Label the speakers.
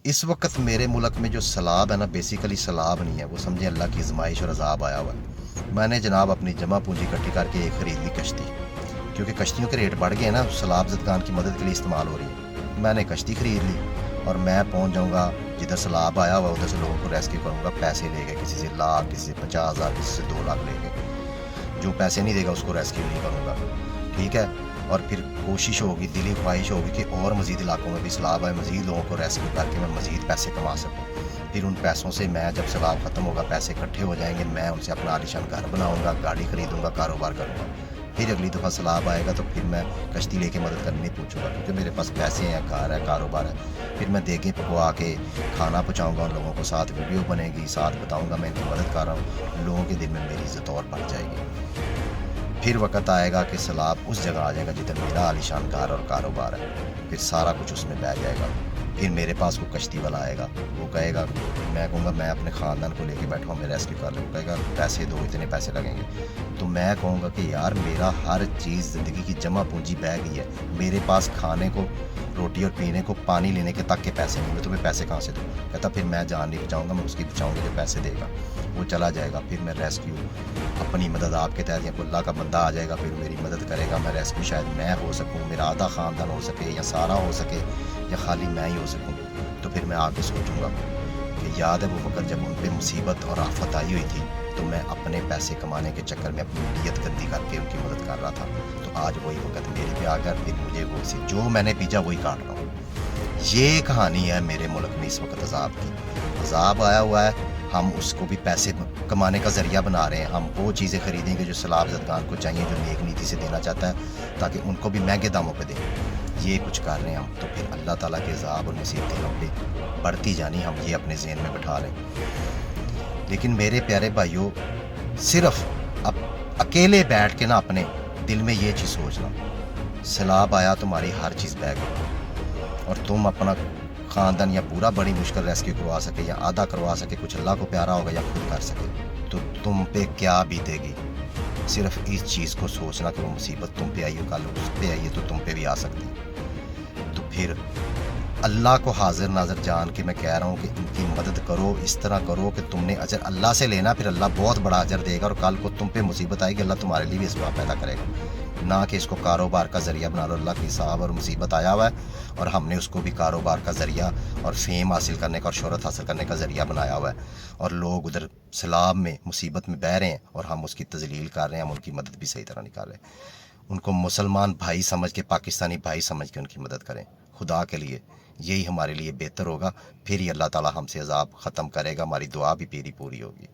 Speaker 1: اس وقت میرے ملک میں جو سیلاب ہے نا، بیسیکلی سیلاب نہیں ہے، وہ سمجھیں اللہ کی آزمائش اور عذاب آیا ہوا ہے۔ میں نے جناب اپنی جمع پونجی اکٹھی کر کے ایک خرید لی کشتی، کیونکہ کشتیوں کے ریٹ بڑھ گئے ہیں نا، سیلاب زدگان کی مدد کے لیے استعمال ہو رہی ہے۔ میں نے کشتی خرید لی اور میں پہنچ جاؤں گا جدھر سیلاب آیا ہوا، ادھر سے لوگوں کو ریسکیو کروں گا، پیسے لے کے، کسی سے لاکھ، کسی سے 50,000، کسی سے 2 لاکھ لے کے۔ جو پیسے نہیں دے گا اس کو ریسکیو نہیں کروں گا، ٹھیک ہے؟ اور پھر کوشش ہوگی، دلی خواہش ہوگی کہ اور مزید علاقوں میں بھی سیلاب آئے، مزید لوگوں کو ریسکیو کر کے میں مزید پیسے کما سکوں۔ پھر ان پیسوں سے میں جب سیلاب ختم ہوگا، پیسے اکٹھے ہو جائیں گے، میں ان سے اپنا عالیشان گھر بناؤں گا، گاڑی خریدوں گا، کاروبار کروں گا۔ پھر اگلی دفعہ سیلاب آئے گا تو پھر میں کشتی لے کے مدد کرنے نہیں پوچھوں گا، کیونکہ میرے پاس پیسے ہیں، گھر ہے، کاروبار ہے۔ پھر میں دیگیں پکوا کے کھانا پہنچاؤں گا ان لوگوں کو، ساتھ ویڈیو بنے گی، ساتھ بتاؤں گا میں ان کی مدد کر رہا ہوں، لوگوں کے دل میں میری عزت اور بڑھ جائے گی۔ پھر وقت آئے گا کہ سیلاب اس جگہ آ جائے گا جدھر میرا عالیشان گھر اور کاروبار ہے، پھر سارا کچھ اس میں بہ جائے گا۔ پھر میرے پاس وہ کشتی والا آئے گا، وہ کہے گا، میں کہوں گا میں اپنے خاندان کو لے کے بیٹھا ہوں، میں ریسکیو کر لوں، کہے گا پیسے دو، اتنے پیسے لگیں گے۔ تو میں کہوں گا کہ یار میرا ہر چیز زندگی کی جمع پونجی بہ گئی ہے، میرے پاس کھانے کو، روٹی اور پینے کو، پانی لینے کے تک کے پیسے نہیں، میں تمہیں پیسے کہاں سے دوں؟ کہتا پھر میں جان نہیں بچاؤں گا، میں اس کی بچاؤں گا جو پیسے دے گا۔ وہ چلا جائے گا، پھر میں ریسکیو، اپنی مدد آپ کے تحت، یا کوئی اللہ کا بندہ آ جائے گا، پھر میری مدد کرے گا، میں ریسکیو شاید میں ہو سکوں، میرا آدھا خاندان ہو سکے، یا سارا ہو سکے، یا خالی میں ہی ہو سکوں۔ تو پھر میں آ کے سوچوں گا کہ یاد ہے وہ وقت جب ان پہ مصیبت اور آفت آئی ہوئی تھی تو میں اپنے پیسے کمانے کے چکر میں اپنی نیت گندی کر کے ان کی مدد کر رہا تھا، تو آج وہی وقت میرے پہ آ کر پھر مجھے وہ سے جو میں نے بیجا وہی کاٹ رہا ہوں۔ یہ کہانی ہے میرے ملک میں اس وقت عذاب کی۔ عذاب آیا ہوا ہے، ہم اس کو بھی پیسے کمانے کا ذریعہ بنا رہے ہیں۔ ہم وہ چیزیں خریدیں گے جو سیلاب زدگان کو چاہیے، جو نیک نیتی سے دینا چاہتا ہے، تاکہ ان کو بھی مہنگے داموں پہ دیں۔ یہ کچھ کر رہے ہیں ہم، تو پھر اللہ تعالیٰ کے عذاب اور مصیبتیں ہم پہ بڑھتی جانی، ہم یہ اپنے ذہن میں بٹھا لیں۔ لیکن میرے پیارے بھائیوں، صرف اب اکیلے بیٹھ کے نا اپنے دل میں یہ چیز سوچنا، سیلاب آیا تمہاری ہر چیز بہ گئی، اور تم اپنا خاندان یا پورا بڑی مشکل ریسکیو کروا سکے، یا آدھا کروا سکے، کچھ اللہ کو پیارا ہوگا، یا خود کر سکے، تو تم پہ کیا بیتے گی؟ صرف اس چیز کو سوچنا کہ وہ مصیبت تم پہ آئی ہو، کل اس پہ آئی ہے تو تم پہ بھی آ سکتی ہے۔ تو پھر اللہ کو حاضر ناظر جان کے میں کہہ رہا ہوں کہ ان کی مدد کرو، اس طرح کرو کہ تم نے اجر اللہ سے لینا، پھر اللہ بہت بڑا اجر دے گا، اور کل کو تم پہ مصیبت آئے گی، اللہ تمہارے لیے بھی اسباب پیدا کرے گا، نہ کہ اس کو کاروبار کا ذریعہ بنا لو۔ اللہ کی صاحب اور مصیبت آیا ہوا ہے، اور ہم نے اس کو بھی کاروبار کا ذریعہ اور فیم حاصل کرنے کا اور شہرت حاصل کرنے کا ذریعہ بنایا ہوا ہے، اور لوگ ادھر سیلاب میں مصیبت میں بہہ رہے ہیں اور ہم اس کی تذلیل کر رہے ہیں، ہم ان کی مدد بھی صحیح طرح نہیں کر رہے۔ ان کو مسلمان بھائی سمجھ کے، پاکستانی بھائی سمجھ کے ان کی مدد کریں، خدا کے لیے یہی ہمارے لیے بہتر ہوگا، پھر ہی اللہ تعالیٰ ہم سے عذاب ختم کرے گا، ہماری دعا بھی پوری ہوگی۔